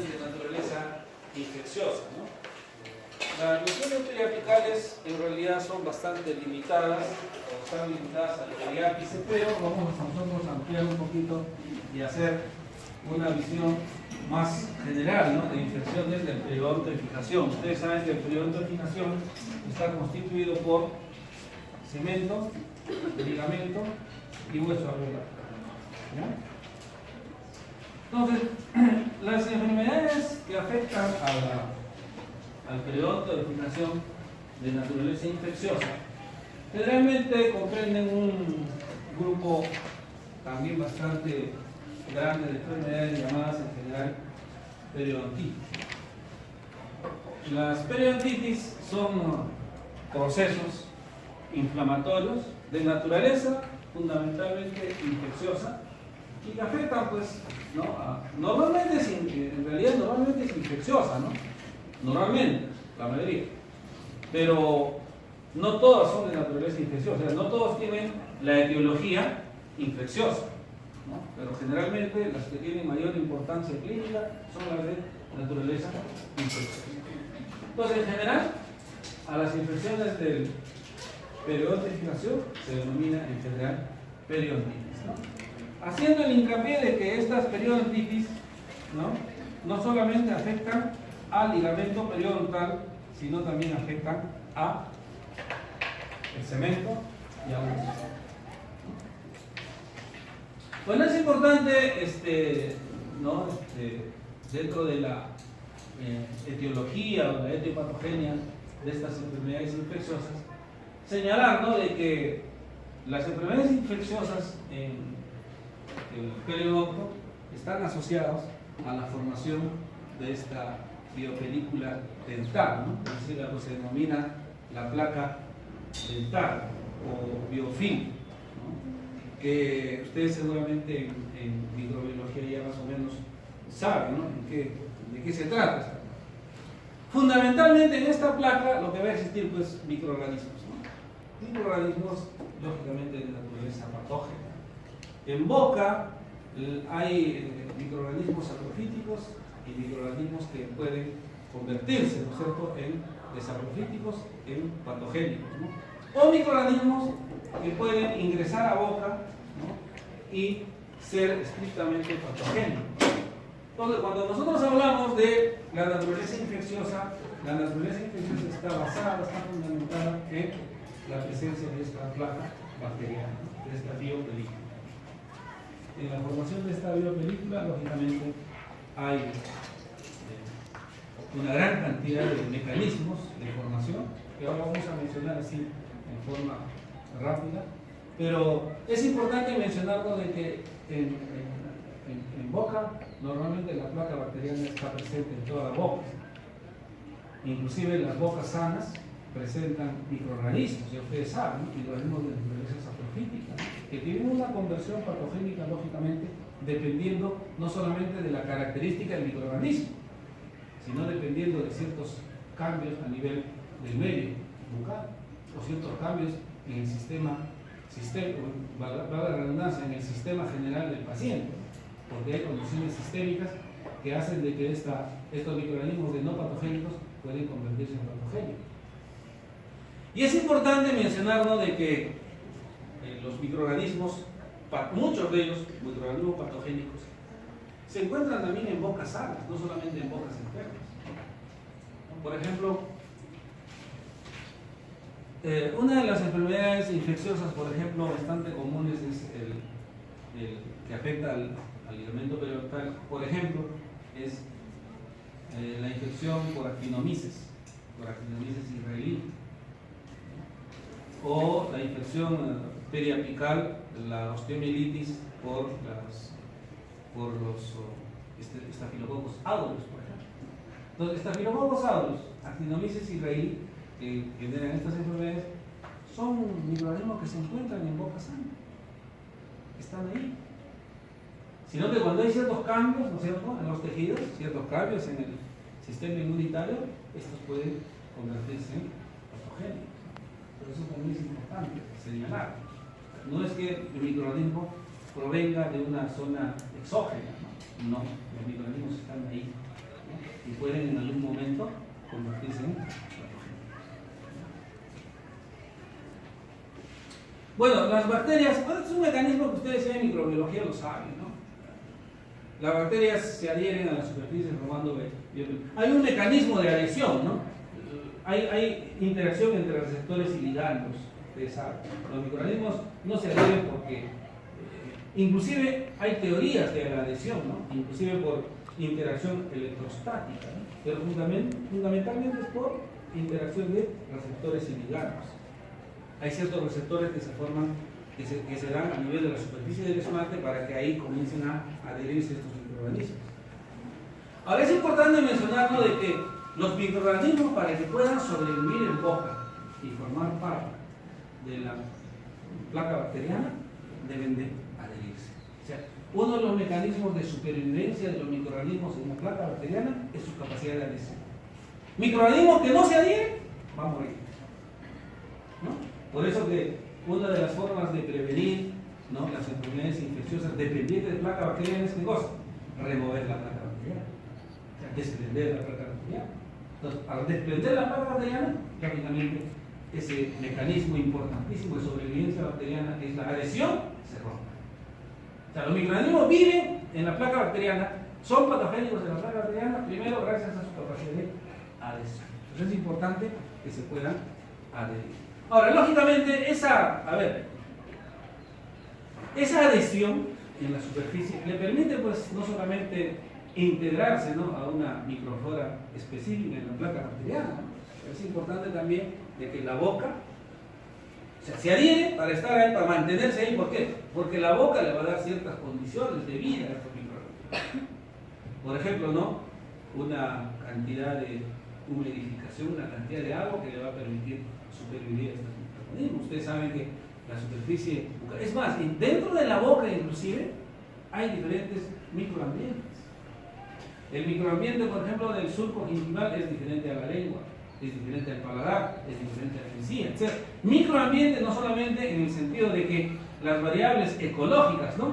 de naturaleza infecciosa, ¿no? Las lesiones periapicales en realidad son bastante limitadas, o están limitadas al periápice, pero vamos nosotros a ampliar un poquito y hacer una visión más general, ¿no?, de infecciones del periodonto de fijación. Ustedes saben que el periodonto de fijación está constituido por cemento, ligamento y hueso alveolar, ¿ya? Entonces, las enfermedades que afectan al periodonto de fijación de naturaleza infecciosa generalmente comprenden un grupo también bastante grande de enfermedades llamadas en general periodontitis. Las periodontitis son procesos inflamatorios de naturaleza fundamentalmente infecciosa y que afectan, pues, ¿no? Normalmente en realidad normalmente es infecciosa, ¿no? Normalmente, la mayoría. Pero no todas son de naturaleza infecciosa, o sea, no todos tienen la etiología infecciosa, ¿no? Pero generalmente las que tienen mayor importancia clínica son las de naturaleza infecciosa. Entonces, en general, a las infecciones del periodonto de fijación se denomina en general periodontitis, ¿no? Haciendo el hincapié de que estas periodontitis, no solamente afectan al ligamento periodontal, sino también afectan a el cemento y a hueso. Bueno, es importante, dentro de la etiología o la etiopatogenia de estas enfermedades infecciosas, señalar, ¿no?, de que las enfermedades infecciosas en el periodonto están asociados a la formación de esta biopelícula dental, ¿no? Es decir, lo que se denomina la placa dental o biofilm, ¿no?, que ustedes seguramente en microbiología ya más o menos saben, ¿no?, de qué se trata. Fundamentalmente en esta placa lo que va a existir, pues, microorganismos, ¿no? Microorganismos lógicamente de naturaleza patógena. En boca hay microorganismos saprofíticos y microorganismos que pueden convertirse, ¿no es cierto?, de saprofíticos en patogénicos, ¿no? O microorganismos que pueden ingresar a boca, ¿no?, y ser estrictamente patogénicos. Entonces, cuando nosotros hablamos de la naturaleza infecciosa está basada, está fundamentada en la presencia de esta placa bacteriana, ¿no?, de esta biopelícula. En la formación de esta biopelícula, lógicamente, hay una gran cantidad de mecanismos de formación que ahora vamos a mencionar así en forma rápida, pero es importante mencionarlo de que en boca normalmente la placa bacteriana está presente en toda la boca, inclusive las bocas sanas presentan microorganismos, ya ustedes saben, ¿no?, microorganismos de naturaleza saprofítica, ¿no?, que tienen una conversión patogénica, lógicamente, dependiendo no solamente de la característica del microorganismo, sino dependiendo de ciertos cambios a nivel del medio bucal o ciertos cambios en el sistema valga la redundancia, en el sistema general del paciente, porque hay condiciones sistémicas que hacen de que estos microorganismos de no patogénicos pueden convertirse en patogénicos. Y es importante mencionarlo de que los microorganismos, muchos de ellos, microorganismos patogénicos, se encuentran también en bocas sanas, no solamente en bocas enfermas. Por ejemplo, una de las enfermedades infecciosas, por ejemplo, bastante comunes es el que afecta al ligamento periodontal, por ejemplo, es la infección por actinomices israelí, o la infección periapical, la osteomielitis por los Staphylococcus aureus, por ejemplo. Entonces, Staphylococcus aureus, actinomices israelí, que generan estas enfermedades, son microorganismos que se encuentran en boca sana, están ahí. Sino que cuando hay ciertos cambios, ¿no es cierto?, en los tejidos, ciertos cambios en el sistema inmunitario, estos pueden convertirse en patogénicos. Por eso también es importante señalar. No es que el microorganismo provenga de una zona exógena, no, los microorganismos están ahí y pueden en algún momento convertirse en patógenos. Bueno, las bacterias, es un mecanismo que ustedes en microbiología lo saben, ¿no? Las bacterias se adhieren a la superficie formando hay un mecanismo de adhesión, ¿no? Hay interacción entre receptores y ligandos. Ustedes saben, los microorganismos no se adhieren porque inclusive hay teorías de la adhesión, ¿no? Inclusive por interacción electrostática, ¿no? Pero fundamentalmente es por interacción de receptores y ligandos. Hay ciertos receptores que se forman, que se dan a nivel de la superficie del esmalte para que ahí comiencen a adherirse estos microorganismos. Ahora es importante mencionar, ¿no?, de que los microorganismos, para que puedan sobrevivir en boca y formar parte de la placa bacteriana, deben de adherirse. O sea, uno de los mecanismos de supervivencia de los microorganismos en una placa bacteriana es su capacidad de adhesión. Microorganismos que no se adhieren van a morir, ¿no? Por eso que una de las formas de prevenir, ¿no?, las enfermedades infecciosas dependientes de placa bacteriana es ¿qué cosa? Remover la placa bacteriana, o sea, desprender la placa bacteriana. Entonces, al desprender la placa bacteriana, lógicamente ese mecanismo importantísimo de sobrevivencia bacteriana, que es la adhesión, se rompe. O sea, los microorganismos viven en la placa bacteriana, son patogénicos en la placa bacteriana, primero gracias a su capacidad de adhesión. Entonces es importante que se puedan adherir. Ahora, lógicamente, esa adhesión en la superficie le permite, pues, no solamente integrarse, ¿no?, a una microflora específica en la placa bacteriana, ¿no? Es importante también de que la boca, o sea, se adhiere para estar ahí, para mantenerse ahí. ¿Por qué? Porque la boca le va a dar ciertas condiciones de vida a estos microorganismos. Por ejemplo, ¿no?, una cantidad de humidificación, una cantidad de agua que le va a permitir supervivir a estos microorganismos. Ustedes saben que la superficie bucal, es más, dentro de la boca inclusive hay diferentes microambientes. El microambiente, por ejemplo, del surco gingival es diferente a la lengua, es diferente al paladar, es diferente a la encía, etc. Microambiente no solamente en el sentido de que las variables ecológicas, ¿no?,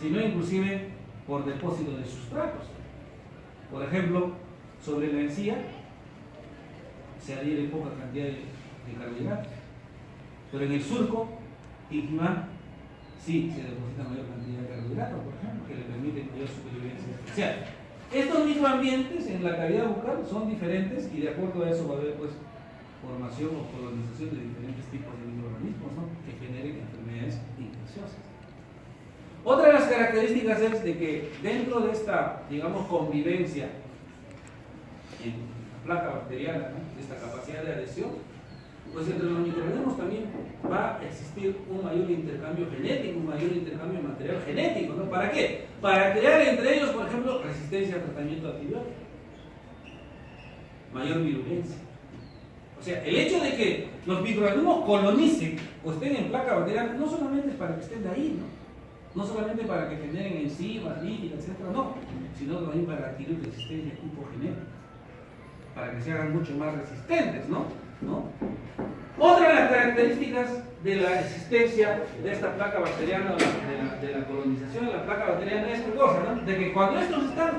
sino inclusive por depósito de sustratos. Por ejemplo, sobre la encía se adhiere poca cantidad de carbohidratos, pero en el surco gingival sí se deposita mayor cantidad de carbohidratos, por ejemplo, que le permite mayor supervivencia. O sea, estos microambientes en la cavidad bucal son diferentes y de acuerdo a eso va a haber, pues, formación o colonización de diferentes tipos de microorganismos, ¿no?, que generen enfermedades infecciosas. Otra de las características es de que dentro de esta, digamos, convivencia en la placa bacteriana, ¿no?, de esta capacidad de adhesión, pues entre los microorganismos también va a existir un mayor intercambio genético, un mayor intercambio de material genético, ¿no? ¿Para qué? Para crear entre ellos, por ejemplo, resistencia al tratamiento antibiótico, mayor virulencia. O sea, el hecho de que los microorganismos colonicen o estén en placa bacteriana no solamente es para que estén de ahí, ¿no? No solamente para que generen enzimas, lípidos, etcétera, no, sino también para adquirir resistencia tipo genética, para que se hagan mucho más resistentes, ¿no? Otra de las características de la existencia de esta placa bacteriana, de la colonización de la placa bacteriana, es ¿qué cosa, no? De que cuando estos están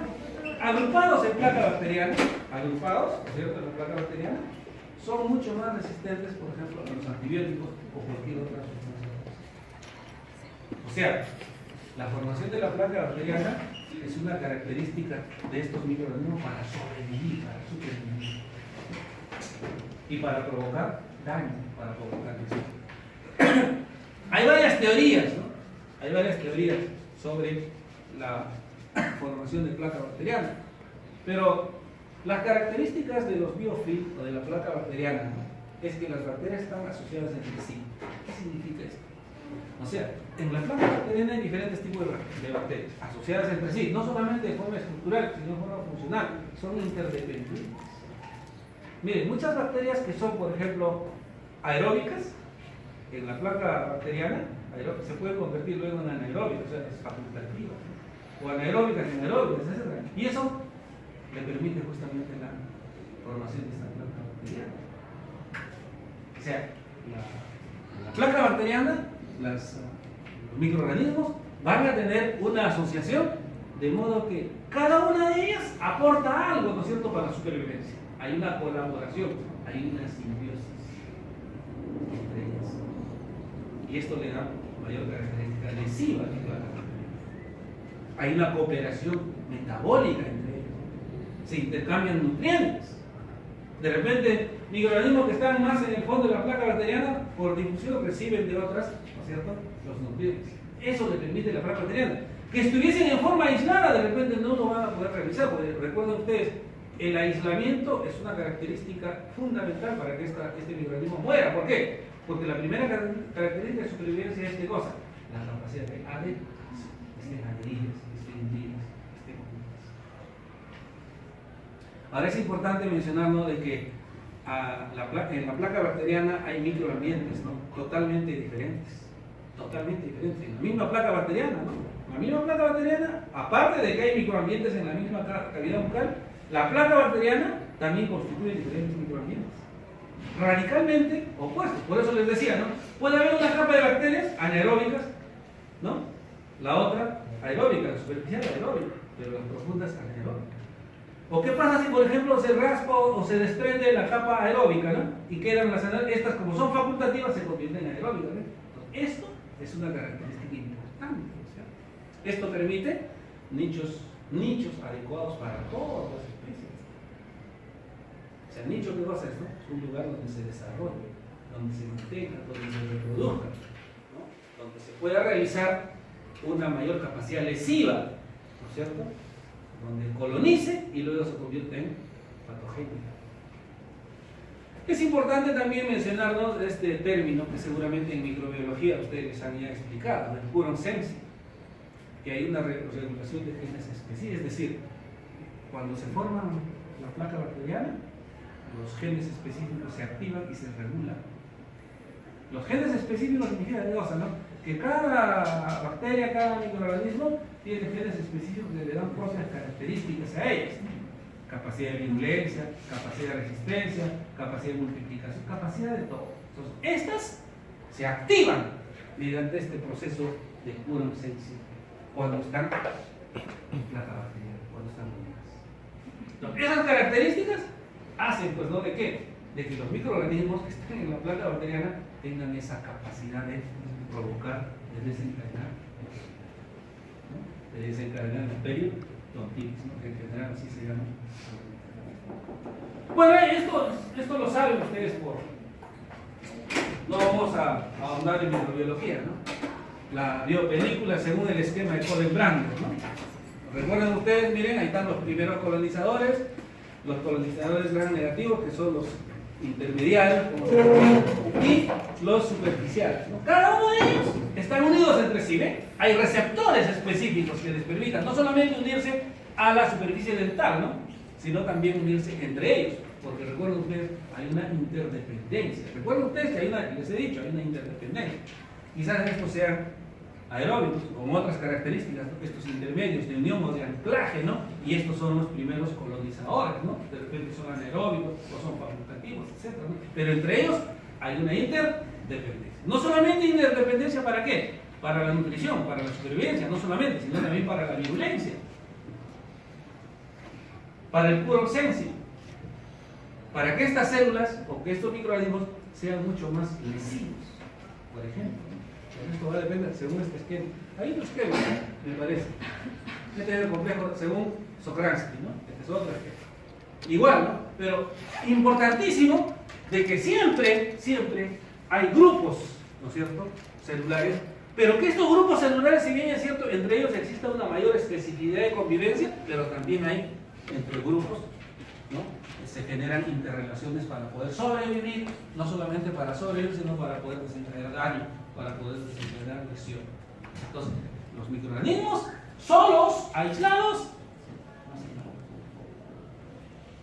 agrupados en placa bacteriana, ¿cierto?, en la placa bacteriana, son mucho más resistentes, por ejemplo, a los antibióticos o cualquier otra sustancia. O sea, la formación de la placa bacteriana es una característica de estos microorganismos para sobrevivir, para supervivir y para provocar daño, para provocar diseño. Hay varias teorías, ¿no? Hay varias teorías sobre la formación de placa bacteriana, pero las características de los biofilms o de la placa bacteriana, ¿no?, es que las bacterias están asociadas entre sí. ¿Qué significa esto? O sea, en la placa bacteriana hay diferentes tipos de bacterias asociadas entre sí, no solamente de forma estructural, sino de forma funcional, son interdependientes. Miren, muchas bacterias que son, por ejemplo, aeróbicas, en la placa bacteriana, se pueden convertir luego en anaeróbicas, o sea, es facultativa, o anaeróbicas en aeróbicas, etc. Y eso le permite justamente la formación de esta placa bacteriana. O sea, la placa bacteriana, los microorganismos van a tener una asociación De modo que cada una de ellas aporta algo, ¿no es cierto?, para la supervivencia. Hay una colaboración, hay una simbiosis entre ellas. Y esto le da mayor característica lesiva. Hay una cooperación metabólica entre ellas. Se intercambian nutrientes. De repente, microorganismos que están más en el fondo de la placa bacteriana, por difusión reciben de otras, ¿no es cierto?, los nutrientes. Eso le permite la placa bacteriana. Que estuviesen en forma aislada, de repente no lo van a poder realizar, porque recuerden ustedes, el aislamiento es una característica fundamental para que este microorganismo muera. ¿Por qué? Porque la primera característica de supervivencia es ¿qué cosa? La capacidad de adherirse, estén adheridas, estén unidas, estén juntas. Ahora es importante mencionarnos de que en la placa bacteriana hay microambientes, ¿no?, totalmente diferentes. Totalmente diferentes. En la misma placa bacteriana, ¿no? En la misma placa bacteriana, aparte de que hay microambientes en la misma cavidad bucal, la placa bacteriana también constituye diferentes microambientes. Radicalmente opuestos. Por eso les decía, ¿no? Puede haber una capa de bacterias anaeróbicas, ¿no? La otra aeróbica, la superficial aeróbica, pero las profundas anaeróbicas. ¿O qué pasa si, por ejemplo, se raspa o se desprende la capa aeróbica, ¿no? Y quedan las anaeróbicas? Estas, como son facultativas, se convierten en aeróbicas, ¿no? Entonces, esto es una característica importante. Esto permite nichos adecuados para todas las especies. O sea, nicho, ¿qué cosa es esto? Es un lugar donde se desarrolle, donde se mantenga, donde se reproduzca, ¿no? Donde se pueda realizar una mayor capacidad lesiva, ¿no es cierto? Donde colonice y luego se convierte en patogénica. Es importante también mencionarnos este término que seguramente en microbiología ustedes les han ya explicado, el quorum sensing, que hay una regulación de genes específicos, es decir, cuando se forma la placa bacteriana, los genes específicos se activan y se regulan. Los genes específicos significa de cosa, ¿no? Que cada bacteria, cada microorganismo tiene genes específicos que le dan propias características a ellas. Capacidad de virulencia, capacidad de resistencia, capacidad de multiplicación, capacidad de todo. Entonces, estas se activan mediante este proceso de quorum sensing cuando están en placa bacteriana, cuando están unidas. Entonces, esas características hacen, pues, ¿no? ¿De qué? De que los microorganismos que están en la placa bacteriana tengan esa capacidad de provocar, de desencadenar, ¿no? De desencadenar el periodontitis, ¿no? Que en general así se llama. Bueno, esto lo saben ustedes no vamos a ahondar en microbiología, ¿no? La biopelícula según el esquema de Cohen-Brandner, ¿no? Recuerden ustedes, miren, ahí están los primeros colonizadores gram negativos, que son los intermediarios, como se llama, y los superficiales, ¿no? Cada uno de ellos están unidos entre sí, ¿ven? Hay receptores específicos que les permitan no solamente unirse a la superficie dental, ¿no?, sino también unirse entre ellos, porque recuerden ustedes, hay una interdependencia. Recuerden ustedes que les he dicho, hay una interdependencia. Quizás estos sean aeróbicos, con otras características, ¿no? Estos intermedios de unión o de anclaje, ¿no? Y estos son los primeros colonizadores, ¿no? De repente son anaeróbicos o son facultativos, etc., ¿no? Pero entre ellos hay una interdependencia. No solamente interdependencia, ¿para qué? Para la nutrición, para la supervivencia, no solamente, sino también para la virulencia, para el quorum sensing, para que estas células o que estos microorganismos sean mucho más lesivos, por ejemplo. Esto va a depender según este esquema. Hay otro esquema, me parece. Este es el complejo según Sokransky, ¿no? Este es otro esquema. Igual, ¿no? Pero importantísimo de que siempre hay grupos, ¿no es cierto?, celulares, pero que estos grupos celulares, si bien es cierto, entre ellos existe una mayor especificidad de convivencia, pero también hay entre grupos, ¿no?, se generan interrelaciones para poder sobrevivir, no solamente para sobrevivir, sino para poder desencadenar daño, para poder desencadenar lesión. Entonces, los microorganismos solos, aislados,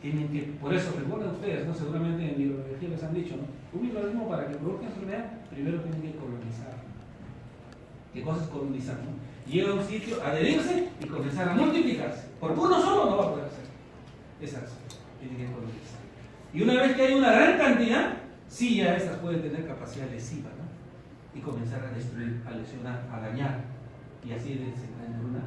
tienen que, por eso recuerden ustedes, ¿no?, seguramente en microbiología les han dicho, ¿no?, un microorganismo para que produzca enfermedad, primero tiene que colonizar. ¿Qué cosa es colonizar, no? Llega a un sitio, adherirse y comenzar a multiplicarse, porque uno solo no va a poder hacer. Exacto. Tiene que colonizar. Y una vez que hay una gran cantidad, sí, ya estas pueden tener capacidad lesiva, ¿no?, y comenzar a destruir, a lesionar, a dañar, y así desencadenar una.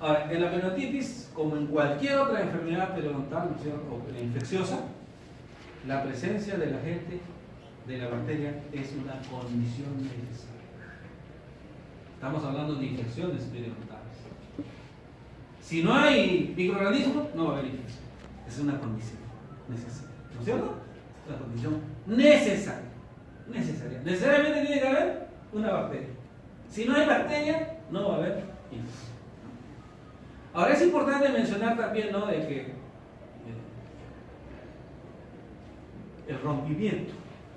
Ahora, en la periodontitis, como en cualquier otra enfermedad periodontal, ¿no es cierto?, o infecciosa, la presencia del agente de la bacteria es una condición necesaria. Estamos hablando de infecciones periodontales. Si no hay microorganismos, no va a haber infección. Es una condición necesaria. ¿No es cierto? Es una condición necesaria. Necesariamente tiene que haber una bacteria. Si no hay bacteria, no va a haber infección. Ahora es importante mencionar también, ¿no?, de que el rompimiento,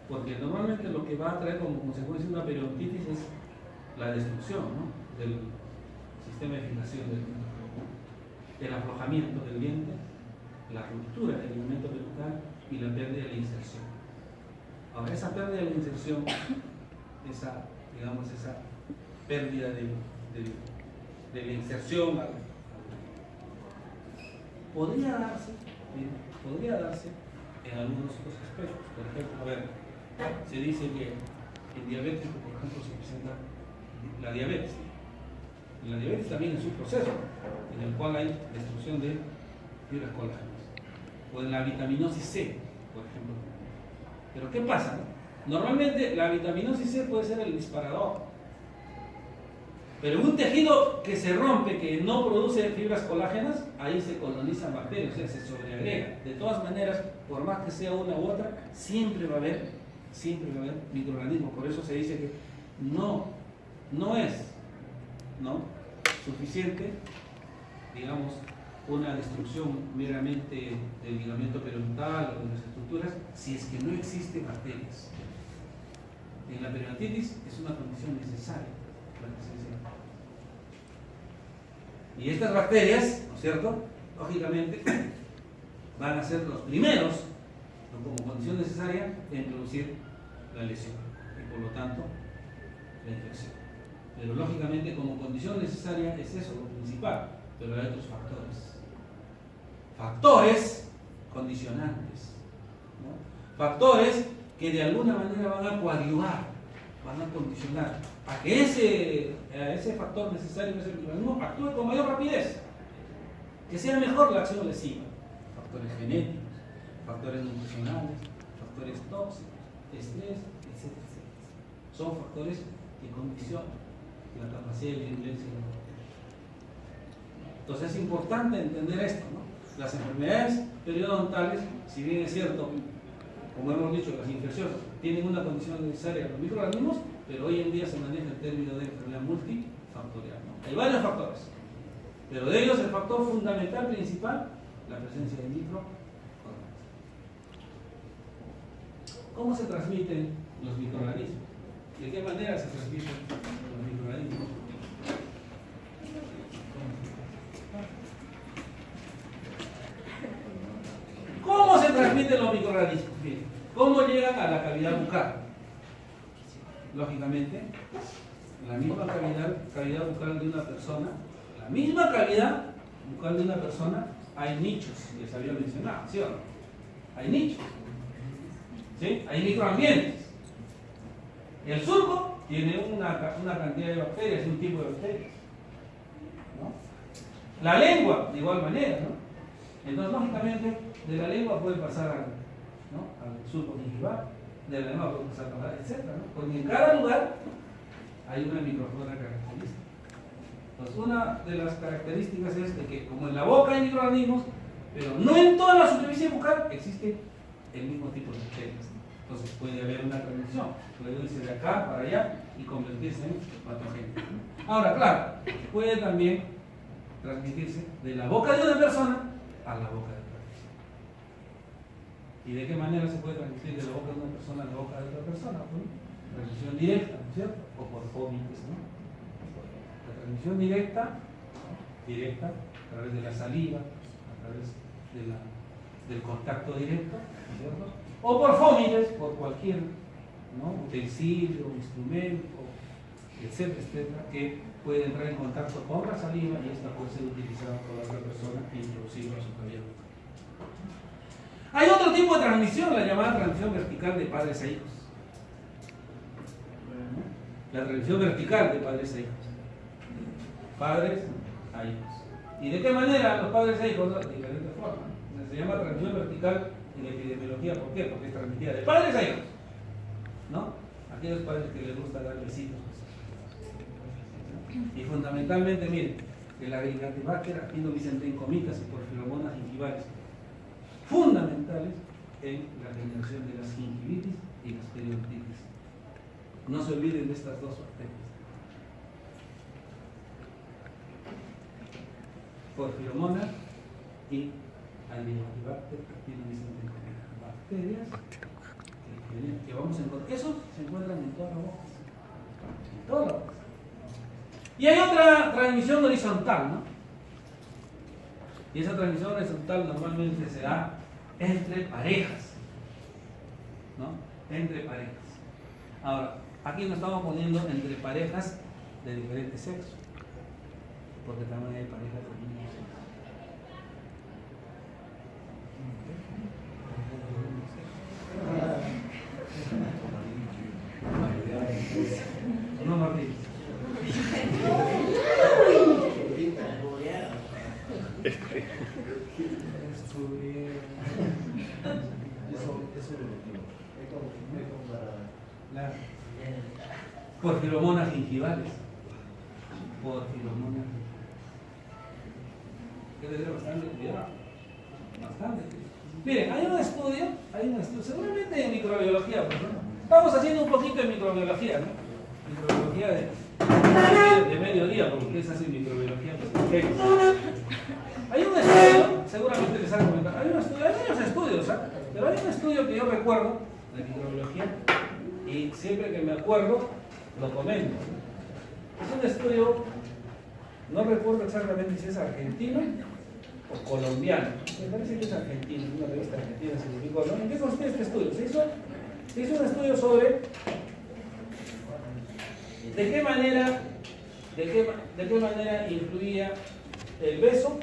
porque normalmente lo que va a traer como consecuencia una periodontitis es la destrucción, ¿no?, del sistema de fijación del diente, el aflojamiento del diente, la ruptura del ligamento periodontal y la pérdida de la inserción. Ahora, esa pérdida de la inserción, esa pérdida de la inserción podría darse en algunos otros aspectos. Por ejemplo, a ver, se dice que en diabético, por ejemplo, se presenta la diabetes. Y la diabetes también es un proceso en el cual hay destrucción de fibras colágenas. O en la vitaminosis C, por ejemplo. Pero ¿qué pasa? Normalmente la vitaminosis C puede ser el disparador. Pero un tejido que se rompe, que no produce fibras colágenas, ahí se colonizan bacterias, o sea, se sobreagrega. De todas maneras, por más que sea una u otra, siempre va a haber microorganismos. Por eso se dice que no es suficiente, digamos, una destrucción meramente del ligamento periodontal o de las estructuras, si es que no existen bacterias. En la periodontitis es una condición necesaria la presencia. Y estas bacterias, ¿no es cierto?, lógicamente van a ser los primeros, ¿no?, como condición necesaria, en producir la lesión y por lo tanto la infección. Pero lógicamente como condición necesaria es eso lo principal, pero hay otros factores condicionantes, ¿no?, factores que de alguna manera van a coadyuvar, van a condicionar a que ese factor necesario, ese microorganismo, actúe con mayor rapidez, que sea mejor la acción lesiva. Factores genéticos, factores nutricionales, factores tóxicos, estrés, etcétera, etcétera. Son factores que condicionan la capacidad de virulencia de la bacteria. Entonces es importante entender esto, ¿no? Las enfermedades periodontales, si bien es cierto, como hemos dicho, las infecciosas tienen una condición necesaria los microorganismos, pero hoy en día se maneja el término de enfermedad multifactorial, ¿no? Hay varios factores, pero de ellos el factor fundamental, principal, la presencia de microorganismos. ¿Cómo se transmiten los microorganismos? ¿De qué manera se transmiten los microorganismos? ¿Cómo se transmiten los microorganismos? Bien, ¿cómo llegan a la cavidad bucal? Lógicamente, la misma cavidad bucal de una persona, la misma cavidad bucal de una persona, hay nichos, les había mencionado, ¿sí o no? Hay nichos, ¿sí? Hay microambientes. El surco tiene una cantidad de bacterias, un tipo de bacterias, ¿no? La lengua, de igual manera, ¿no? Entonces, lógicamente, de la lengua puede pasar al surco gingival, de la lengua puede pasar a etc., ¿no? Porque en cada lugar hay una microflora característica. Entonces, una de las características es de que, como en la boca hay microorganismos, pero no en toda la superficie bucal existe el mismo tipo de bacterias. Entonces, puede haber una transmisión, puede irse de acá para allá y convertirse en patogénico. Ahora, claro, puede también transmitirse de la boca de una persona a la boca de otra persona. ¿Y de qué manera se puede transmitir de la boca de una persona a la boca de otra persona? Pues, transmisión directa, ¿no es cierto? O por fómites, ¿no? La transmisión directa, a través de la saliva, a través del contacto directo, ¿no es cierto? O por fómites, por cualquier, ¿no?, utensilio, instrumento, etcétera, etcétera, que puede entrar en contacto con la saliva y esta puede ser utilizada por la otra persona e introducirla a su cavidad bucal. Hay otro tipo de transmisión, la llamada transmisión vertical de padres a hijos. La transmisión vertical de padres a hijos. Padres a hijos. ¿Y de qué manera los padres e hijos? De diferentes formas. Se llama transmisión vertical en epidemiología. ¿Por qué? Porque es transmitida de padres a hijos, ¿no? Aquellos padres que les gusta dar besitos. Y fundamentalmente, miren, el Agaricotobacter actinomycetencomitas y porfiromonas gingivales, fundamentales en la generación de las gingivitis y las periodontitis. No se olviden de estas dos bacterias. Porfiromona y Agaricotobacter actinomycetencomitas. Bacterias que vamos a encontrar. Eso se encuentran en todas las bocas. En todas las bocas. Y hay otra transmisión horizontal, ¿no? Y esa transmisión horizontal normalmente se da entre parejas, ¿no? Entre parejas. Ahora, aquí nos estamos poniendo entre parejas de diferentes sexos, porque también hay parejas de mismo sexo. No, Martín. Porfiromonas gingivales. Porfiromonas gingivales. Hay que tener bastante cuidado. Bastante. Miren, hay un estudio, seguramente en microbiología, pues, ¿no? Estamos haciendo un poquito de microbiología, ¿no? Microbiología de mediodía, porque ustedes hacen microbiología, pues, hay un estudio, seguramente les han comentado, hay varios estudios, ¿eh? Pero hay un estudio que yo recuerdo de microbiología y siempre que me acuerdo lo comento. Es un estudio, no recuerdo exactamente si es argentino o colombiano, me parece que es argentino, una revista argentina científica. ¿En qué consiste este estudio? Se hizo un estudio sobre de qué manera influía el beso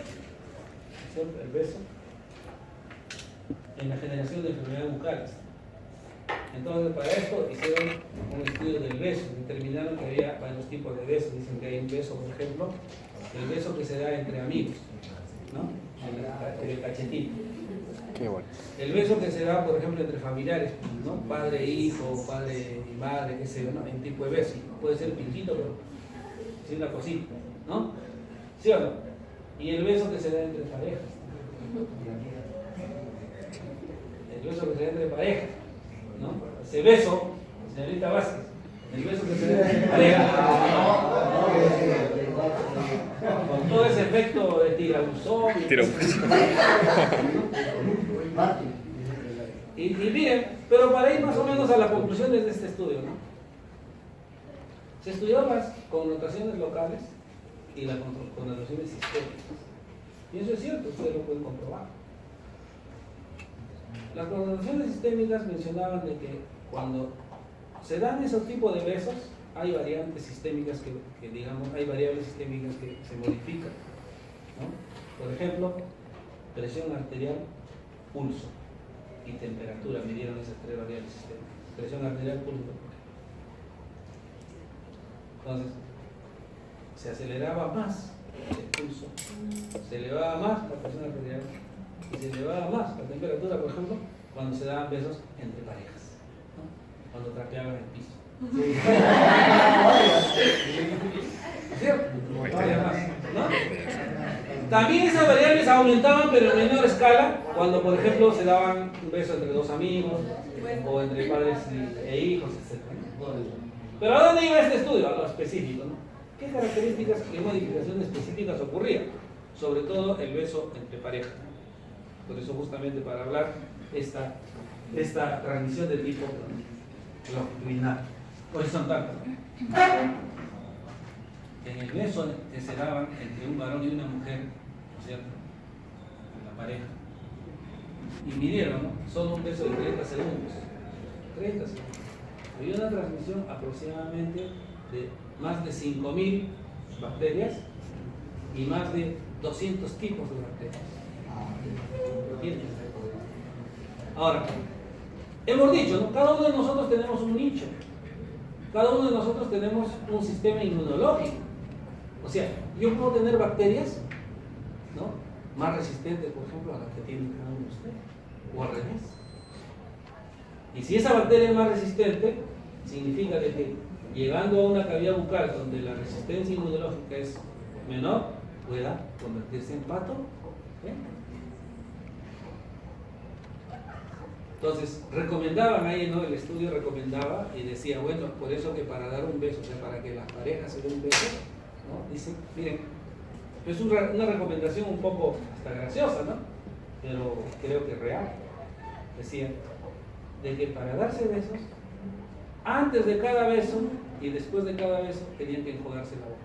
en la generación de enfermedades bucales. Entonces, para esto hicieron un estudio del beso, determinaron que había varios tipos de besos. Dicen que hay un beso, por ejemplo, el beso que se da entre amigos, ¿no? El cachetín. Qué bueno. El beso que se da, por ejemplo, entre familiares, ¿no? Padre e hijo, padre y madre, qué sé yo, ¿no? Un tipo de beso. Puede ser pinchito, pero sí una cosita, ¿no? ¿Sí o no? Y el beso que se da entre parejas. El beso que se da entre parejas, ¿no? Ese beso, señorita Vázquez, el beso que se da entre parejas. Con todo ese efecto de tirabuzón. Y miren, pero para ir más o menos a la conclusión de este estudio, ¿no? Se estudió las connotaciones locales y las connotaciones sistémicas. Y eso es cierto, ustedes lo pueden comprobar. Las connotaciones sistémicas mencionaban de que cuando se dan esos tipos de besos, hay variantes sistémicas que digamos, hay variables sistémicas que se modifican, ¿no? Por ejemplo, presión arterial, pulso y temperatura, midieron esas tres variables sistémicas. Presión arterial, pulso. Entonces, se aceleraba más el pulso, se elevaba más la presión arterial y se elevaba más la temperatura, por ejemplo, cuando se daban besos entre parejas, ¿no? Cuando trapeaban el piso. ¿Cierto? ¿No? También esas variables aumentaban, pero en menor escala, cuando, por ejemplo, se daban un beso entre dos amigos o entre padres e hijos, etc. Pero ¿a dónde iba este estudio? A lo específico, ¿no? ¿Qué características y modificaciones específicas ocurrían? Sobre todo el beso entre parejas. Por eso, justamente para hablar esta transmisión de tipo longitudinal, horizontal. En el beso que se daban entre un varón y una mujer, ¿no es cierto? En la pareja. Y midieron, ¿no? Solo un beso de 30 segundos. 30 segundos. Había una transmisión aproximadamente de más de 5.000 bacterias y más de 200 tipos de bacterias. ¿Entiendes? Ahora, hemos dicho, ¿no? Cada uno de nosotros tenemos un nicho. Cada uno de nosotros tenemos un sistema inmunológico. O sea, yo puedo tener bacterias ¿no?, más resistente, por ejemplo, a la que tiene cada uno de ustedes, o al revés. Y si esa bacteria es más resistente, significa de que llegando a una cavidad bucal donde la resistencia inmunológica es menor, pueda convertirse en pato. Entonces, recomendaban ahí, ¿no?, el estudio recomendaba y decía, bueno, por eso que para dar un beso, o sea, para que las parejas se den un beso, ¿no?, dicen, miren, es una recomendación un poco hasta graciosa, ¿no?, pero creo que real. Decía, de que para darse besos, antes de cada beso y después de cada beso, tenían que enjuagarse la boca.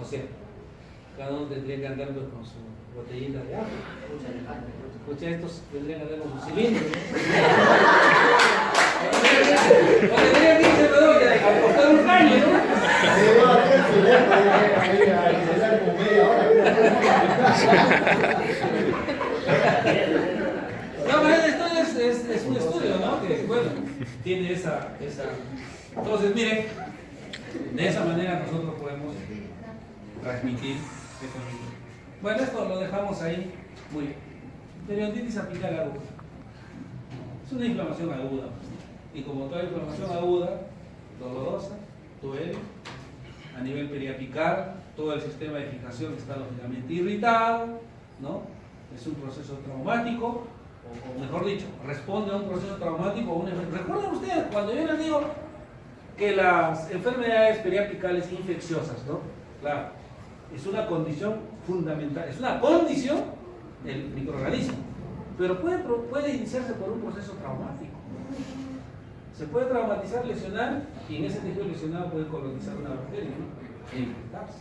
O sea, cada uno tendría que andar con su botellita de agua. Escucha, estos tendrían que andar con su cilindro, ¿no? O tendrían que irse, perdón, a cortar un caño, ¿no? No, pero esto es un estudio, ¿no?, que, bueno, tiene esa... Entonces, miren, de esa manera nosotros podemos transmitir esto mismo. Bueno, esto lo dejamos ahí. Muy bien. Periodontitis apical aguda. Es una inflamación aguda. Y como toda inflamación aguda, dolorosa, duele, a nivel periapical, todo el sistema de fijación está lógicamente irritado, ¿no? Es un proceso traumático, o mejor dicho, responde a un proceso traumático o una enfermedad. ¿Recuerdan ustedes cuando yo les digo que las enfermedades periapicales infecciosas, ¿no? Claro, es una condición fundamental, es una condición del microorganismo, pero puede iniciarse por un proceso traumático. Se puede traumatizar, lesionar, y en ese tejido lesionado puede colonizar una bacteria, ¿no?, e infectarse.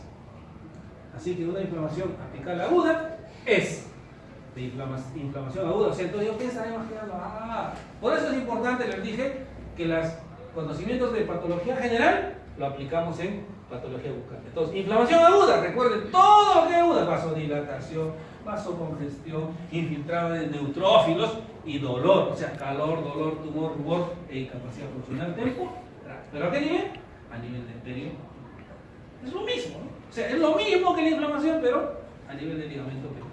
Así que una inflamación apical aguda es de inflamación aguda. O sea, entonces ustedes estarán imaginando, por eso es importante, les dije, que los conocimientos de patología general lo aplicamos en patología bucal. Entonces, inflamación aguda, recuerden, todo lo que es aguda, vasodilatación, vasocongestión, infiltrado de neutrófilos y dolor, o sea, calor, dolor, tumor, rubor e incapacidad funcional temporal. ¿Pero a qué nivel? A nivel del perio. Es lo mismo, ¿no? O sea, es lo mismo que la inflamación, pero a nivel del ligamento perio.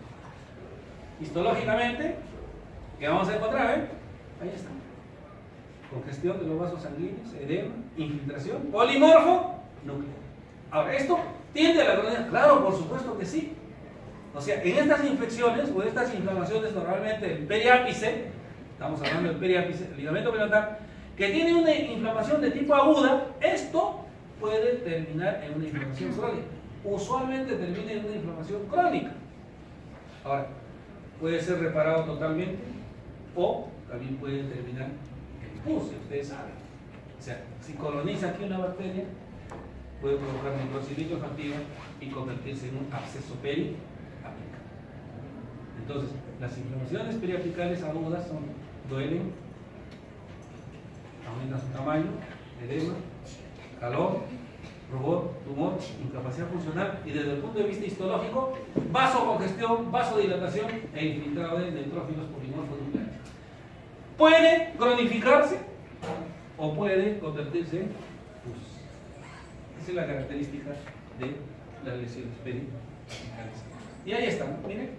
Histológicamente, ¿qué vamos a encontrar? Ahí está. Congestión de los vasos sanguíneos, edema, infiltración, polimorfo, núcleo. Ahora, ¿esto tiende a la colonia? Claro, por supuesto que sí. O sea, en estas infecciones o estas inflamaciones, normalmente el periápice, estamos hablando del periápice, el ligamento periodontal, que tiene una inflamación de tipo aguda, esto puede terminar en una inflamación crónica. Usualmente termina en una inflamación crónica. Ahora, puede ser reparado totalmente o también puede terminar en pus, ustedes saben. O sea, si coloniza aquí una bacteria, puede provocar necrosis olfativa y convertirse en un absceso periapical. Entonces, las inflamaciones periapicales agudas duelen, aumentan su tamaño, edema, calor, rubor, tumor, incapacidad funcional y desde el punto de vista histológico, vasocongestión, vasodilatación e infiltrado de neutrófilos polimorfos nucleares. Puede cronificarse o puede convertirse en pus. Esa es la característica de las lesiones periapicales. Y ahí están, miren,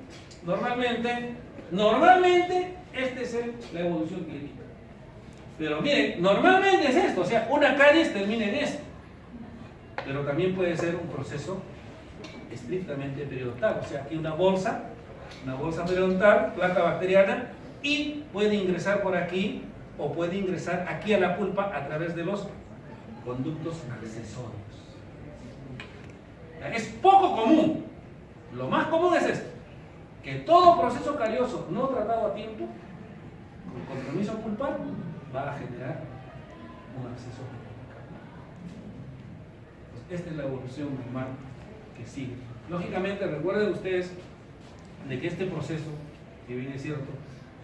normalmente esta es la evolución clínica. Pero miren, normalmente es esto, o sea, una caries termina en esto. Pero también puede ser un proceso estrictamente periodontal, o sea, aquí una bolsa periodontal, placa bacteriana, y puede ingresar por aquí o puede ingresar aquí a la pulpa a través de los conductos accesorios. Es poco común. Lo más común es esto, que todo proceso carioso no tratado a tiempo, con compromiso pulpar, va a generar un absceso periodontal. Esta es la evolución normal que sigue. Lógicamente, recuerden ustedes de que este proceso, que bien es cierto,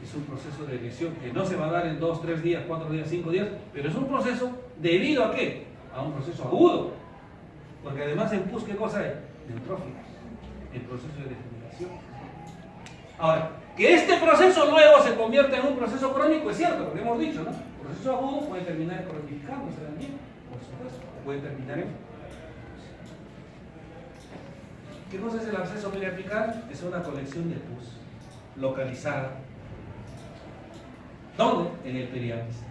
es un proceso de lesión que no se va a dar en 2, 3 días, 4 días, 5 días, pero es un proceso debido a ¿qué? A un proceso agudo. Porque además en pus, ¿qué cosa hay? Neutrófilos, el proceso de degeneración. Ahora, que este proceso luego se convierta en un proceso crónico es cierto, porque hemos dicho, ¿no? El proceso agudo puede terminar cronificándose también, por supuesto, puede terminar en... ¿Qué cosa es el absceso periapical? Es una colección de pus localizada. ¿Dónde? En el periapis.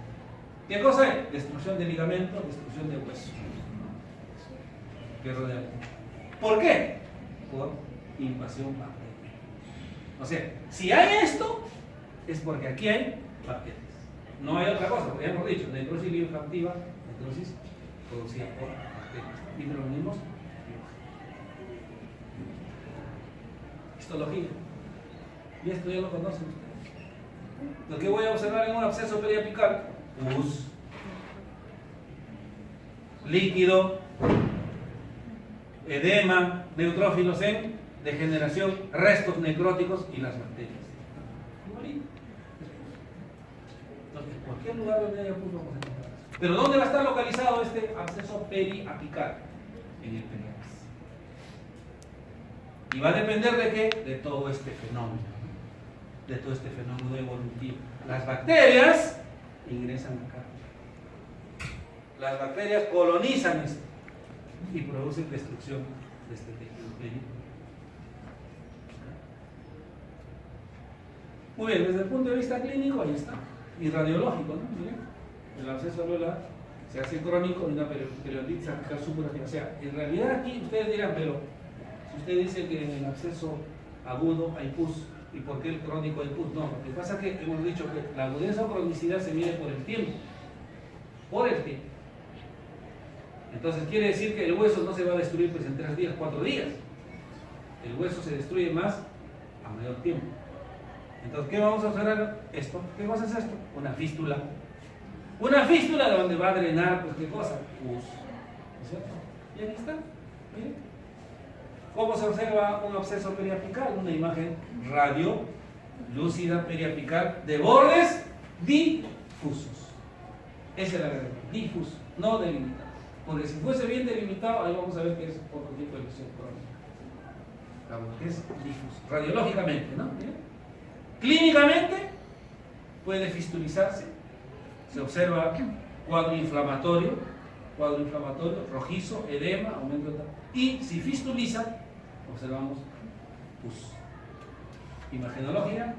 ¿Qué cosa es? Destrucción de ligamento, destrucción de hueso. Que rodea. ¿Por qué? Por invasión bacteriana. O sea, si hay esto, es porque aquí hay bacterias. No hay otra cosa, porque ya hemos dicho, necrosis linfoactiva, necrosis producida por bacterias. Microorganismos. Histología. Y esto ya lo conocen ustedes. Lo que voy a observar en un absceso periapical: pus, líquido, edema, neutrófilos en degeneración, restos necróticos y las bacterias. Entonces, en cualquier lugar donde haya pus vamos a encontrar eso. Pero ¿dónde va a estar localizado este absceso periapical? En el periapis. Y va a depender de qué? De todo este fenómeno. De todo este fenómeno evolutivo. Las bacterias ingresan acá. Las bacterias colonizan esto y producen destrucción de este tejido periódico. Muy bien, desde el punto de vista clínico, ahí está. Y radiológico, ¿no? Miren, el absceso alveolar se hace crónico y una periodontitis apical supurativa. O sea, en realidad aquí ustedes dirán, pero si usted dice que en el absceso agudo hay pus, ¿y por qué el crónico hay pus? No, lo que pasa es que hemos dicho que la agudeza o cronicidad se mide por el tiempo. Por el tiempo. Entonces quiere decir que el hueso no se va a destruir pues en 3 días, 4 días. El hueso se destruye más a mayor tiempo. Entonces, ¿qué vamos a observar? Esto. ¿Qué cosa es esto? Una fístula. Una fístula donde va a drenar, pues, ¿qué cosa? Pus. ¿No es cierto? Y aquí está. Miren. ¿Cómo se observa un absceso periapical? Una imagen radio lúcida periapical de bordes difusos. Esa es la verdad. Difuso, no delimitado. Porque si fuese bien delimitado, ahí vamos a ver que es otro tipo de lesión crónica. Es difuso. Radiológicamente, ¿no? ¿Miren? Clínicamente puede fistulizarse, se observa cuadro inflamatorio, rojizo, edema, aumento de... Y si fistuliza, observamos pus. Imagenología,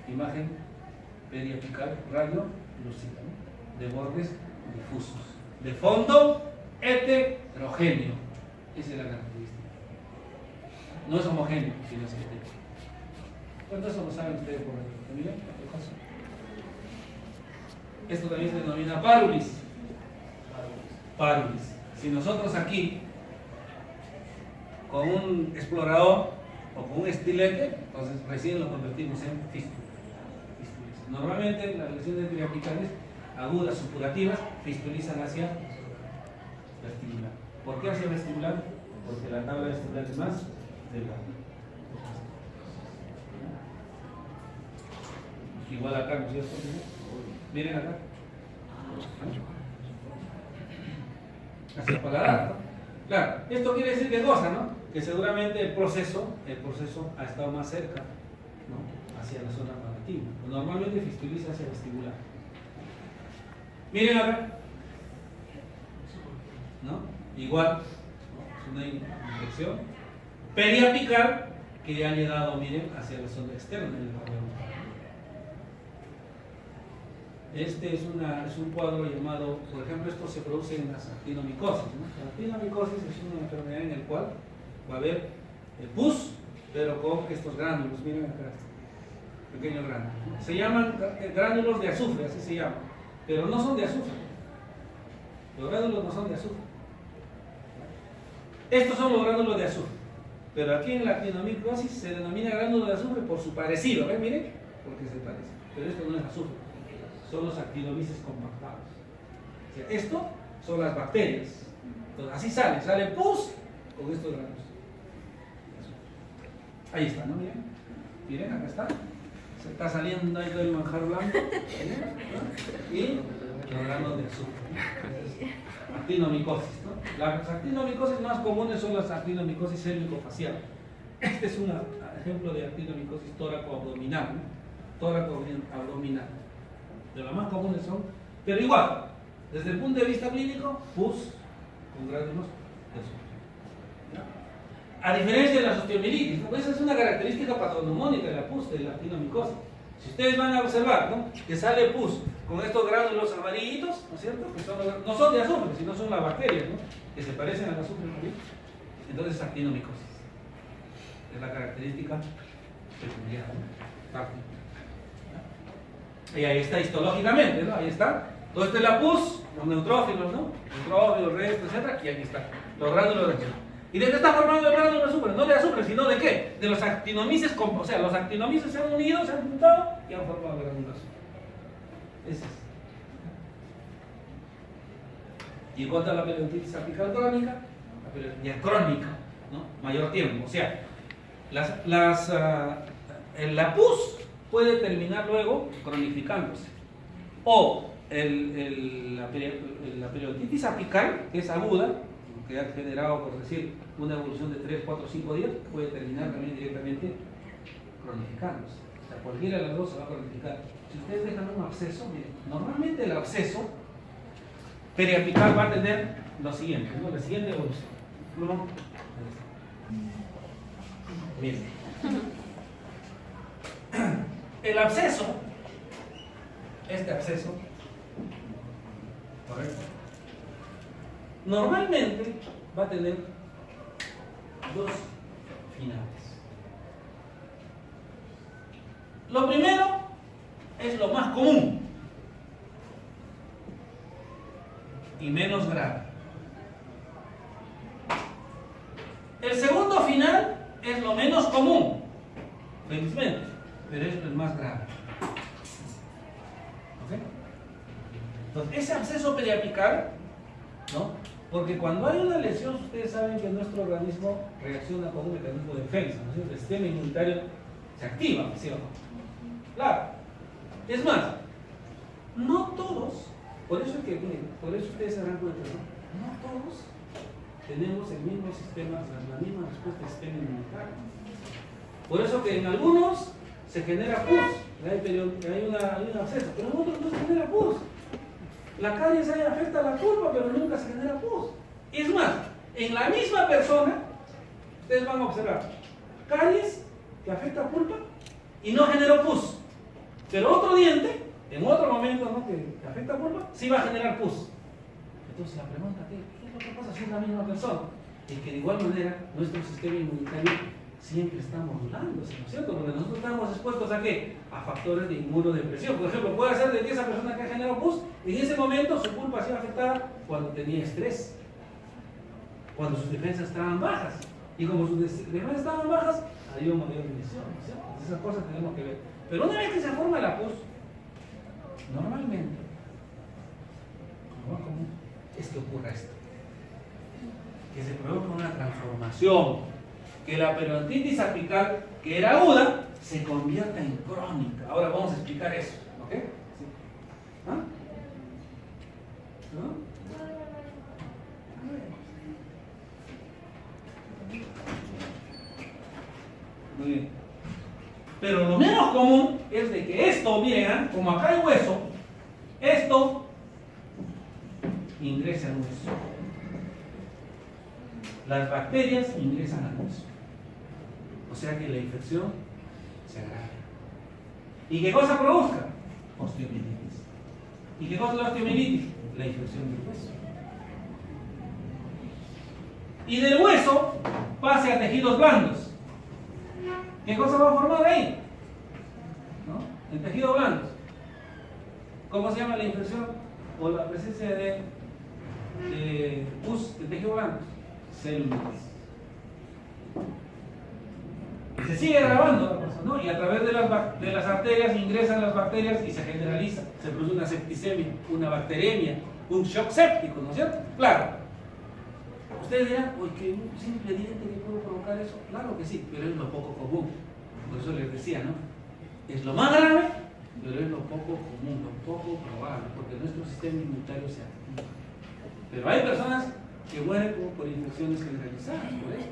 imagen periapical, radio lúcida, ¿no? De bordes difusos, de fondo heterogéneo. Esa es la característica. No es homogéneo, sino es heterogéneo. ¿Cuánto eso lo saben ustedes por ahí? ¿Miren? Esto también se denomina párulis. Párulis. Si nosotros aquí, con un explorador o con un estilete, entonces recién lo convertimos en fístula. Normalmente las lesiones periapicales agudas supurativas fistulizan hacia vestibular. ¿Por qué hacia vestibular? Porque la tabla vestibular es más delgada. Igual acá, ¿no es cierto? Miren acá. Hacia el paladar, ¿no? Claro, esto quiere decir qué cosa, ¿no? Que seguramente el proceso ha estado más cerca, ¿no? Hacia la zona palatina. Normalmente fistuliza hacia vestibular. Miren acá. ¿No? Igual, ¿no? Es una infección periapical que ha llegado, miren, hacia la zona externa del cabello. Este es un cuadro llamado, por ejemplo, esto se produce en las actinomicosis, ¿no? La actinomicosis es una enfermedad en la cual va a haber pus, pero con estos gránulos, miren acá, pequeños gránulos, ¿no? Se llaman gránulos de azufre, así se llaman, pero no son de azufre. Los gránulos no son de azufre. Estos son los gránulos de azufre, pero aquí en la actinomicosis se denomina gránulo de azufre por su parecido, ¿ven? Miren, porque se parece, pero esto no es azufre. Son los actinomices compactados. O sea, esto son las bacterias. Entonces, así sale pus con estos granos. Ahí está, ¿no? Miren, miren, acá está. Se está saliendo ahí del manjar blanco. ¿No? Y los granos de azúcar. Actinomicosis, ¿no? Las actinomicosis más comunes son las actinomicosis cérvico-facial. Este es un ejemplo de actinomicosis tóraco-abdominal, ¿no? Tóraco-abdominal. De las más comunes son, pero igual, desde el punto de vista clínico, pus con gránulos de azúcar. A diferencia de la osteomielitis, ¿no? Esa es una característica patognomónica de la pus, de la actinomicosis. Si ustedes van a observar, ¿no?, que sale pus con estos gránulos amarillitos, ¿no es cierto? Que no son de azufre, sino son las bacterias, ¿no?, que se parecen al azufre amarillo. Entonces es actinomicosis. Es la característica peculiar, ¿no? Y ahí está histológicamente, ¿no? Ahí está. Todo esto es la pus, los neutrófilos, ¿no? Neutrófilos, restos, etc. Y aquí está, los gránulos de azufre. ¿Y de qué está formado el gránulo de azufre? No de azufre, sino de qué? De los actinomices, o sea, los actinomices se han unido, se han juntado y han formado el gránulo de azufre. Ese es. Y en cuanto a la periodontitis apical crónica, la periodontitis crónica, ¿no?, mayor tiempo. O sea, la pus puede terminar luego cronificándose. O la periodontitis apical, que es aguda, que ha generado, por decir, una evolución de 3, 4, 5 días, puede terminar también directamente cronificándose. O sea, cualquiera de las dos se va a cronificar. Si ustedes dejan un absceso, miren, normalmente el absceso periapical va a tener lo siguiente, ¿no?, la siguiente evolución. Miren. El absceso, este absceso, ¿correcto?, normalmente va a tener dos finales. Lo primero es lo más común y menos grave. El segundo final es lo menos común, felizmente, pero es el más grave. ¿Ok? Entonces, ese absceso periapical, ¿no?, porque cuando hay una lesión, ustedes saben que nuestro organismo reacciona con un mecanismo de defensa, ¿no es cierto? El sistema inmunitario se activa, ¿sí o no? Claro. Es más, no todos, por eso es que, miren, por eso ustedes se darán cuenta, ¿no?, no todos tenemos el mismo sistema, la misma respuesta del sistema inmunitario. Por eso que en algunos se genera pus, hay un absceso, pero en otros no se genera pus. La caries ahí afecta a la pulpa, pero nunca se genera pus. Es más, en la misma persona, ustedes van a observar caries que afecta a pulpa y no generó pus. Pero otro diente, en otro momento, ¿no?, que afecta a pulpa, sí va a generar pus. Entonces la pregunta, ¿qué es lo que pasa si es la misma persona? Es que de igual manera nuestro sistema inmunitario siempre está modulándose, ¿no es cierto? Porque nosotros estamos expuestos ¿a qué? A factores de inmunodepresión. Por ejemplo, puede ser de que esa persona que generó pus, en ese momento su pulpa ha sido afectada cuando tenía estrés, cuando sus defensas estaban bajas. Y como sus defensas estaban bajas, había una mayor lesión, ¿no es cierto? Entonces, esas cosas tenemos que ver. Pero una vez que se forma la pus, normalmente, lo más común es que ocurra esto, que se provoca una transformación, que la periodontitis apical, que era aguda, se convierta en crónica. Ahora vamos a explicar eso, ¿ok? ¿Sí? ¿Ah? ¿No? Muy bien. Pero lo menos común es de que esto, miren, como acá hay hueso, esto ingresa al hueso. Las bacterias ingresan al hueso. O sea que la infección se agrava. ¿Y qué cosa produzca? Osteomielitis. ¿Y qué cosa es la osteomielitis? La infección del hueso. Y del hueso pase a tejidos blandos. ¿Qué cosa va a formar ahí? ¿No? El tejido blando. ¿Cómo se llama la infección o la presencia de pus de tejido blando? Celulitis. Y se sigue grabando la cosa, ¿no? Y a través de las arterias ingresan las bacterias y se generaliza, se produce una septicemia, una bacteremia, un shock séptico, ¿no es cierto? Claro. Ustedes dirán, pues que un simple diente que puede provocar eso, claro que sí, pero es lo poco común. Por eso les decía, ¿no? Es lo más grave, pero es lo poco común, lo poco probable, porque nuestro sistema inmunitario se activa. Pero hay personas que mueren por infecciones generalizadas, por eso.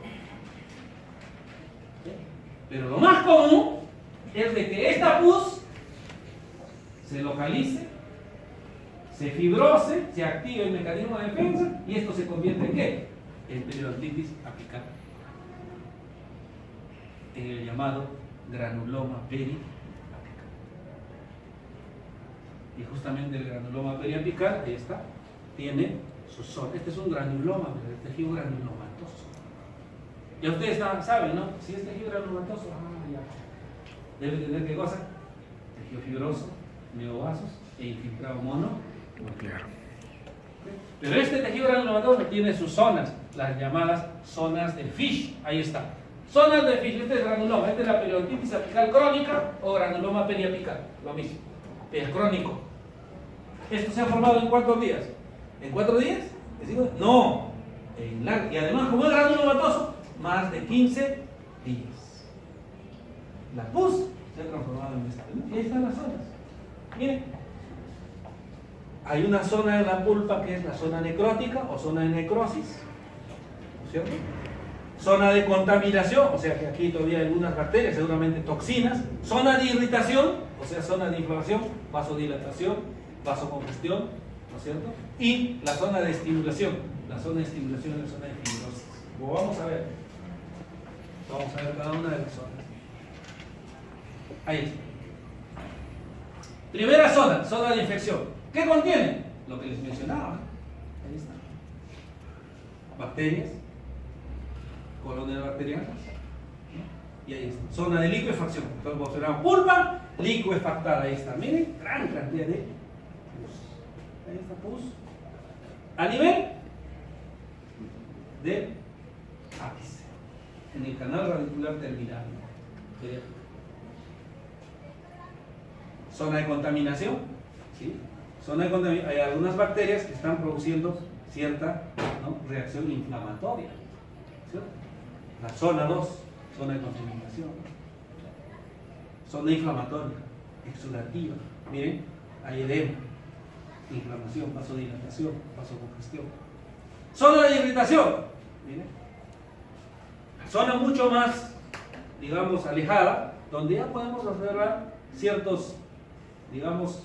¿Sí? Pero lo más común es de que esta pus se localice, se fibrose, se active el mecanismo de defensa y esto se convierte en ¿qué? En periodontitis apical. en el llamado granuloma periapical. Y justamente el granuloma periapical, ahí está, tiene su zona. Este es un granuloma, el tejido granulomatoso. Ya ustedes saben, ¿no? Si es tejido granulomatoso, ya. Debe tener ¿qué cosa? Tejido fibroso, neovasos e infiltrado mononuclear. Pero este tejido granulomatoso tiene sus zonas, las llamadas zonas de Fish. Ahí está. Zonas de Fish, este es granuloma, esta es la periodontitis apical crónica o granuloma periapical, lo mismo. Es crónico. ¿Esto se ha formado en cuántos días? ¿En 4 días? No. Y además, como es granulomatoso, más de 15 días. La pus se ha transformado en esta. Y ahí están las zonas. Miren. Hay una zona en la pulpa que es la zona necrótica o zona de necrosis. ¿No es cierto? Zona de contaminación, o sea que aquí todavía hay algunas bacterias, seguramente toxinas. Zona de irritación, o sea, zona de inflamación, vasodilatación, vasocongestión, ¿no es cierto? Y la zona de estimulación. La zona de estimulación es la zona de fibrosis. Lo vamos a ver. Vamos a ver cada una de las zonas. Ahí está. Primera zona, zona de infección. ¿Qué contiene? Lo que les mencionaba. Ahí está. Bacterias, colonias bacterianas. Y ahí está. Zona de licuefacción. Entonces observamos pulpa licuefactada. Ahí está. Miren, gran cantidad de pus. Ahí está pus. A nivel de ápice. En el canal radicular terminal. Zona de contaminación. ¿Sí? Zona de contaminación. Hay algunas bacterias que están produciendo cierta, ¿no?, reacción inflamatoria. ¿Cierto? La zona 2, zona de contaminación. Zona inflamatoria, exudativa. Miren, hay edema, inflamación, vasodilatación, vasocongestión. Zona de irritación. Miren. Zona mucho más, digamos, alejada, donde ya podemos observar ciertos, digamos,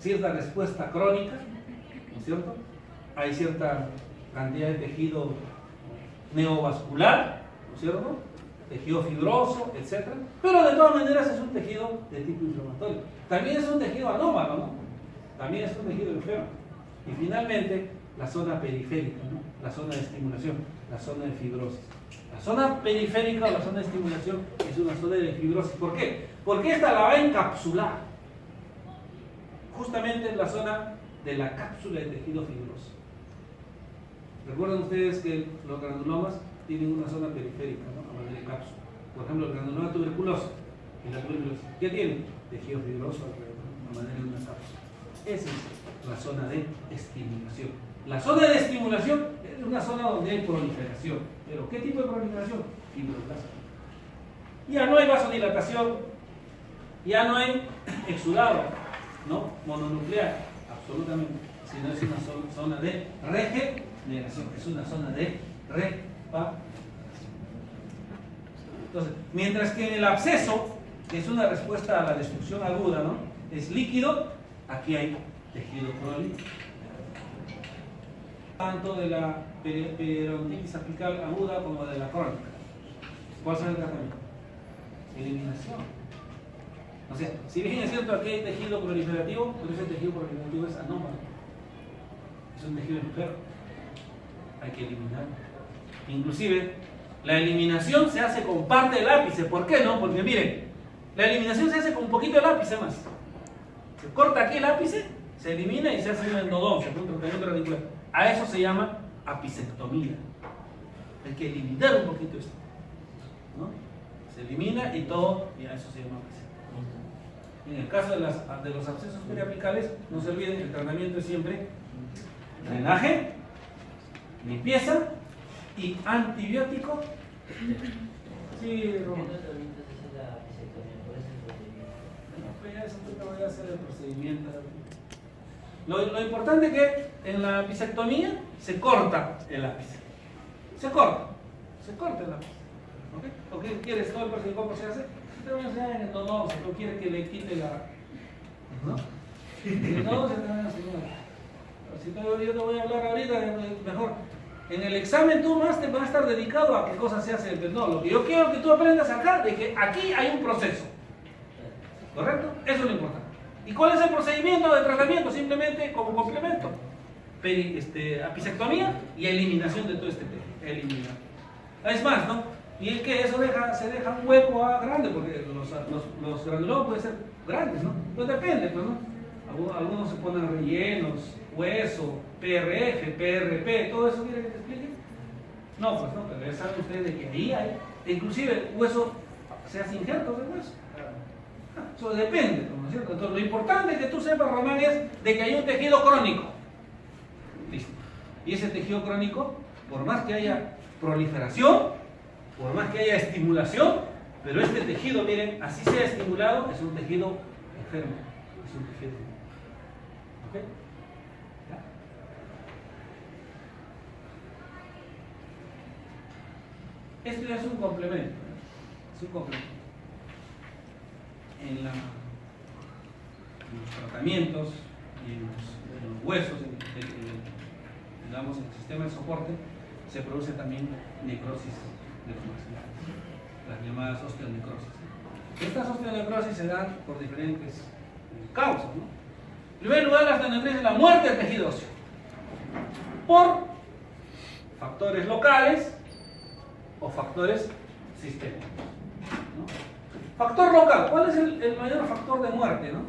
cierta respuesta crónica, ¿no es cierto? Hay cierta cantidad de tejido neovascular, ¿no es cierto? Tejido fibroso, etc. Pero de todas maneras es un tejido de tipo inflamatorio. También es un tejido anómalo, ¿no? También es un tejido enfermo. Y finalmente, la zona periférica, ¿no? La zona de estimulación, la zona de fibrosis. La zona periférica o la zona de estimulación es una zona de fibrosis. ¿Por qué? Porque esta la va a encapsular. Justamente en la zona de la cápsula de tejido fibroso. Recuerden ustedes que los granulomas tienen una zona periférica, ¿no?, a manera de cápsula. Por ejemplo, el granuloma tuberculoso. ¿Qué tiene? Tejido fibroso alrededor, a manera de una cápsula. Esa es la zona de estimulación. La zona de estimulación es una zona donde hay proliferación. ¿Pero qué tipo de proliferación? Fibroblastos. Ya no hay vasodilatación, ya no hay exudado, ¿no?, mononuclear, absolutamente, sino es una zona de regeneración, es una zona de reparación. Entonces, mientras que en el absceso, que es una respuesta a la destrucción aguda, ¿no?, es líquido, aquí hay tejido prolífico. Tanto de la periodontitis apical aguda como de la crónica. ¿Cuál es el tratamiento? Eliminación. O sea, si bien es cierto aquí hay tejido proliferativo, pero ese tejido proliferativo es anómalo. Es un tejido enfermo. Hay que eliminarlo. Inclusive, la eliminación se hace con parte del ápice. ¿Por qué no? Porque miren, la eliminación se hace con un poquito del ápice más. Se corta aquí el ápice, se elimina y se hace un endodón, se hace un tratamiento radicular. A eso se llama apicectomía. Hay que eliminar un poquito esto, ¿no? Se elimina y todo, y a eso se llama apicectomía. En el caso de los abscesos periapicales, no se olviden que el tratamiento es siempre drenaje, limpieza y antibiótico. Sí, Román. Eso te voy a hacer el procedimiento. Lo importante es que en la apicectomía se corta el ápice. Se corta el ápice. ¿Okay? ¿O qué quieres todo el procedimiento? ¿Cómo se hace? Te voy a enseñar en el no, si tú quieres que le quite la. ¿No? No, se te va a enseñar. Si yo te voy a hablar ahorita, mejor En el examen tú más te vas a estar dedicado a qué cosa se hace. No, lo que yo quiero que tú aprendas acá, de que aquí hay un proceso. ¿Correcto? Eso es lo importante. ¿Y cuál es el procedimiento de tratamiento? Simplemente como complemento. Apicectomía y eliminación de todo este tema. Eliminar. Es más, ¿no? Y es que eso se deja un hueco grande, porque los granulomos pueden ser grandes, ¿no? Pues depende, pues, ¿no? Algunos se ponen rellenos, hueso, PRF, PRP, todo eso, ¿quiere que te explique? No, pues no, pero ya saben ustedes de que ahí hay, inclusive hueso, se hace injertos de hueso. Eso depende, ¿no es cierto? Entonces, lo importante que tú sepas, Román, es de que hay un tejido crónico. Listo. Y ese tejido crónico, por más que haya proliferación, por más que haya estimulación, pero este tejido, miren, así sea estimulado, es un tejido enfermo. Es un tejido enfermo. ¿Ok? ¿Ya? Esto ya es un complemento. ¿No? Es un complemento. En los tratamientos y en los huesos, digamos, en el sistema de soporte, se produce también necrosis de los maxilares, las llamadas osteonecrosis. Estas osteonecrosis se dan por diferentes causas, ¿no? En primer lugar, la osteonecrosis es la muerte del tejido óseo por factores locales o factores sistémicos, ¿no? Factor local, ¿cuál es el mayor factor de muerte, ¿no?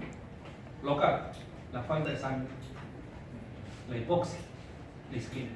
Local, la falta de sangre, la hipoxia, la isquemia.